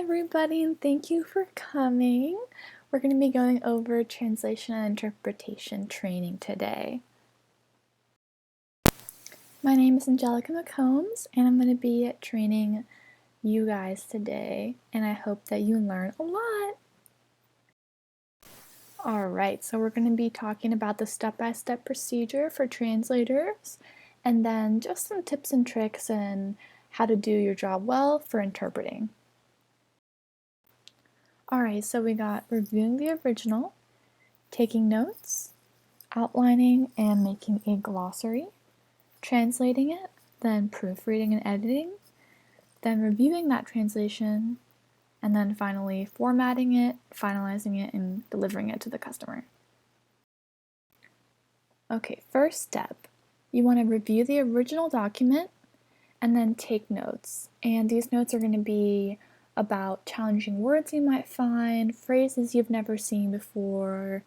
everybody, and thank you for coming. We're going to be going over translation and interpretation training today. My name is Angelica McCombs, and I'm going to be training you guys today, and I hope that you learn a lot. Alright, so we're going to be talking about the step-by-step procedure for translators, and then just some tips and tricks and how to do your job well for interpreting. Alright, so we got reviewing the original, taking notes, outlining and making a glossary, translating it, then proofreading and editing, then reviewing that translation, and then finally formatting it, finalizing it, and delivering it to the customer. Okay, first step, you want to review the original document and then take notes. And these notes are going to be about challenging words you might find, phrases you've never seen before,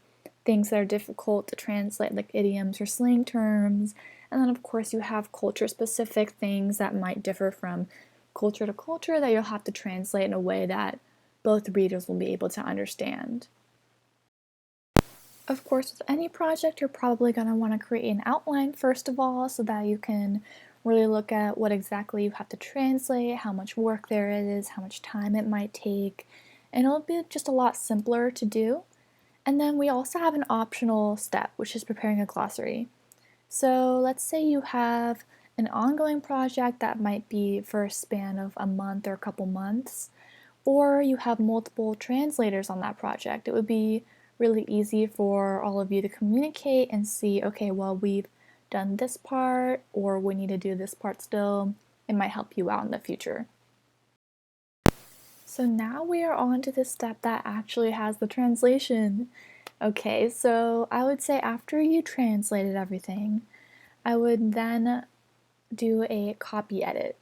things that are difficult to translate like idioms or slang terms, and then of course you have culture-specific things that might differ from culture to culture that you'll have to translate in a way that both readers will be able to understand. Of course, with any project, you're probably going to want to create an outline first of all so that you can really look at what exactly you have to translate, how much work there is, how much time it might take, and it'll be just a lot simpler to do. And then we also have an optional step, which is preparing a glossary. So let's say you have an ongoing project that might be for a span of a month or a couple months, or you have multiple translators on that project. It would be really easy for all of you to communicate and see, okay, well, we've done this part, or we need to do this part still. It might help you out in the future. So now we are on to the step that actually has the translation. Okay, so I would say after you translated everything, I would then do a copy edit,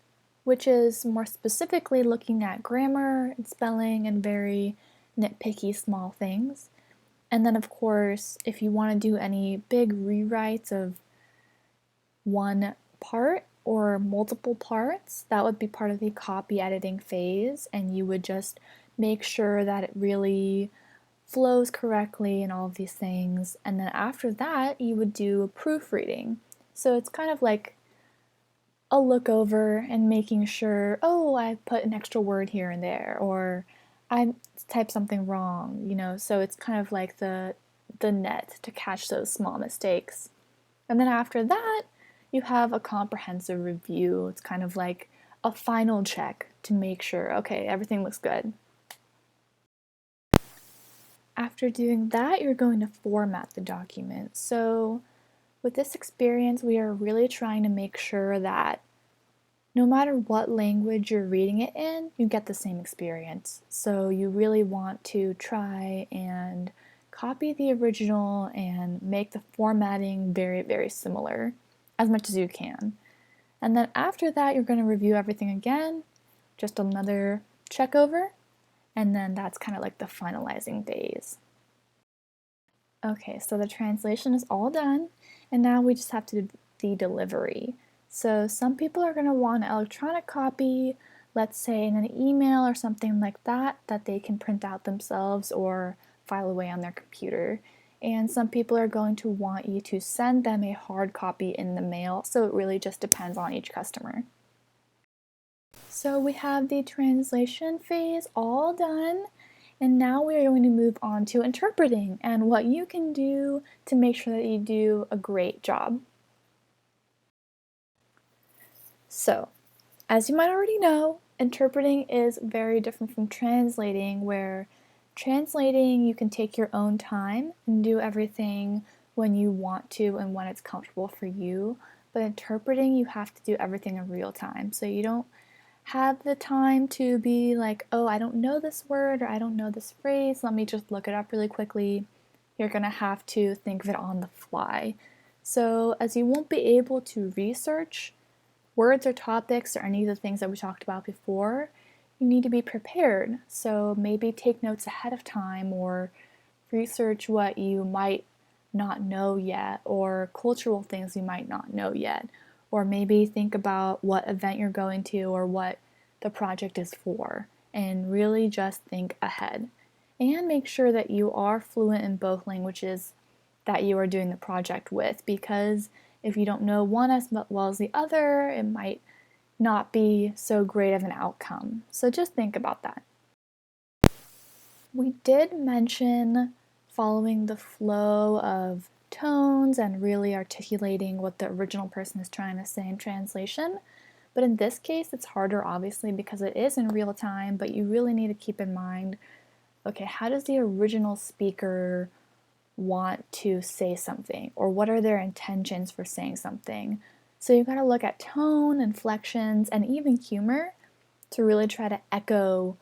which is more specifically looking at grammar and spelling and very nitpicky small things. And then of course, if you want to do any big rewrites of one part or multiple parts, that would be part of the copy editing phase, and you would just make sure that it really flows correctly and all of these things. And then after that, you would do proofreading. So it's kind of like a look over and making sure, oh, I put an extra word here and there, or I typed something wrong, so it's kind of like the net to catch those small mistakes. And then after that, you have a comprehensive review. It's kind of like a final check to make sure, okay, everything looks good. After doing that, you're going to format the document. So with this experience, we are really trying to make sure that no matter what language you're reading it in, you get the same experience. So you really want to try and copy the original and make the formatting very, very similar as much as you can. And then after that, you're going to review everything again, just another check over, and then that's kind of like the finalizing phase. Okay, so the translation is all done, and now we just have to do the delivery. So some people are going to want an electronic copy, let's say in an email or something like that they can print out themselves or file away on their computer. And some people are going to want you to send them a hard copy in the mail, so it really just depends on each customer. So we have the translation phase all done, and now we are going to move on to interpreting and what you can do to make sure that you do a great job. So, as you might already know, interpreting is very different from translating, where translating you can take your own time and do everything when you want to and when it's comfortable for you, but interpreting you have to do everything in real time. So you don't have the time to be like, oh, I don't know this word or I don't know this phrase, let me just look it up really quickly. You're gonna have to think of it on the fly. So as you won't be able to research words or topics or any of the things that we talked about before, you need to be prepared. So maybe take notes ahead of time or research what you might not know yet or cultural things you might not know yet. Or maybe think about what event you're going to or what the project is for. and really just think ahead. And make sure that you are fluent in both languages that you are doing the project with, because if you don't know one as well as the other, it might not be so great of an outcome. So just think about that. We did mention following the flow of tones and really articulating what the original person is trying to say in translation. But in this case, it's harder, obviously, because it is in real time, but you really need to keep in mind, okay, how does the original speaker want to say something, or what are their intentions for saying something? So you gotta look at tone, inflections, and even humor to really try to echo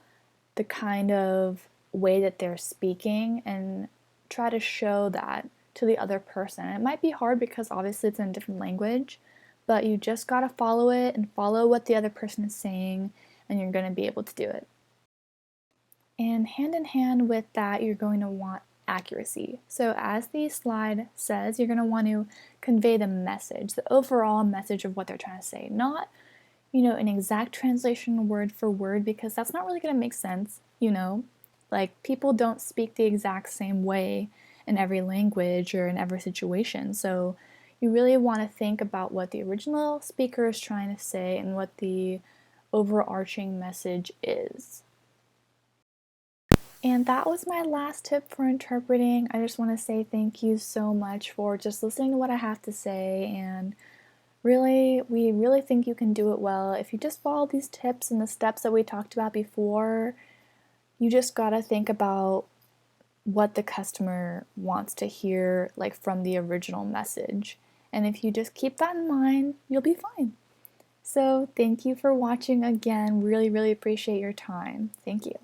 the kind of way that they're speaking and try to show that to the other person. It might be hard because obviously it's in a different language, but you just gotta follow it and follow what the other person is saying, and you're gonna be able to do it. And hand in hand with that, you're going to want accuracy. So as the slide says, you're going to want to convey the message, the overall message of what they're trying to say, not an exact translation word for word, because that's not really going to make sense. Like, people don't speak the exact same way in every language or in every situation. So you really want to think about what the original speaker is trying to say and what the overarching message is. And that was my last tip for interpreting. I just want to say thank you so much for just listening to what I have to say, and we really think you can do it well. If you just follow these tips and the steps that we talked about before, you just gotta think about what the customer wants to hear, like, from the original message. And if you just keep that in mind, you'll be fine. So thank you for watching again. Really, really appreciate your time. Thank you.